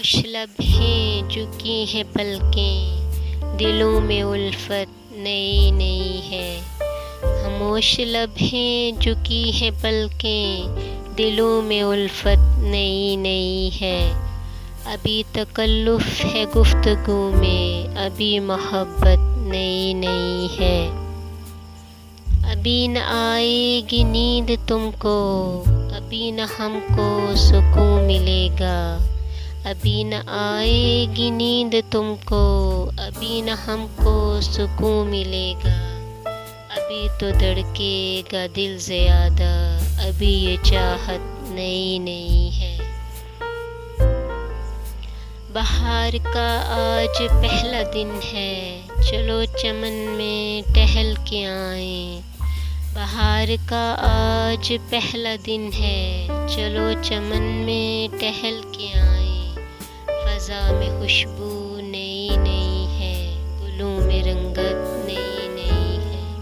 خاموش لب ہیں جھکی ہیں پلکیں، دلوں میں الفت نئی نئی ہے۔ خاموش لب ہیں جھکی ہیں پلکیں، دلوں میں الفت نئی نئی ہے۔ ابھی تکلف ہے گفتگو میں، ابھی محبت نئی نئی ہے۔ ابھی نہ آئے گی نیند تم کو، ابھی نہ ہم کو سکون ملے گا۔ ابھی نہ آئے گی نیند تم کو، ابھی نہ ہم کو سکون ملے گا۔ ابھی تو دھڑکے گا دل زیادہ، ابھی یہ چاہت نئی نئی ہے۔ بہار کا آج پہلا دن ہے، چلو چمن میں ٹہل کے آئیں۔ بہار کا آج پہلا دن ہے، چلو چمن میں ٹہل کے آئیں۔ فضا میں خوشبو نئی نئی ہے، گلوں میں رنگت نئی نئی ہے۔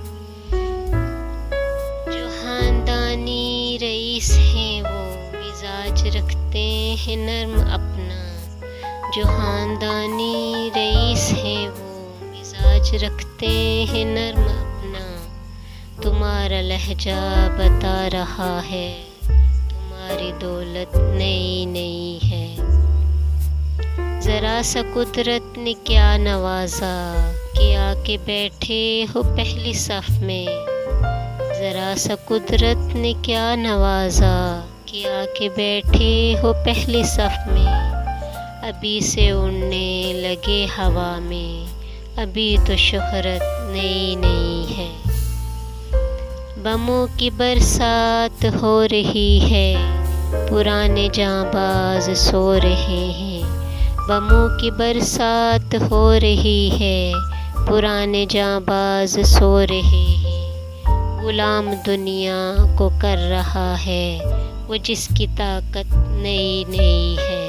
جو خاندانی رئیس ہیں وہ مزاج رکھتے ہیں نرم اپنا۔ جو خاندانی رئیس ہیں وہ مزاج رکھتے ہیں نرم اپنا۔ تمہارا لہجہ بتا رہا ہے، تمہاری دولت نئی نئی ہے۔ ذرا سا قدرت نے کیا نوازا کہ آ کے بیٹھے ہو پہلی صف میں۔ ذرا سا قدرت نے کیا نوازا کہ آ کے بیٹھے ہو پہلی صف میں۔ ابھی سے اڑنے لگے ہوا میں، ابھی تو شہرت نئی نئی ہے۔ بموں کی برسات ہو رہی ہے، پرانے جانباز سو رہے ہیں۔ بموں کی برسات ہو رہی ہے، پرانے جانباز سو رہے ہیں۔ غلام دنیا کو کر رہا ہے وہ جس کی طاقت نئی نئی ہے۔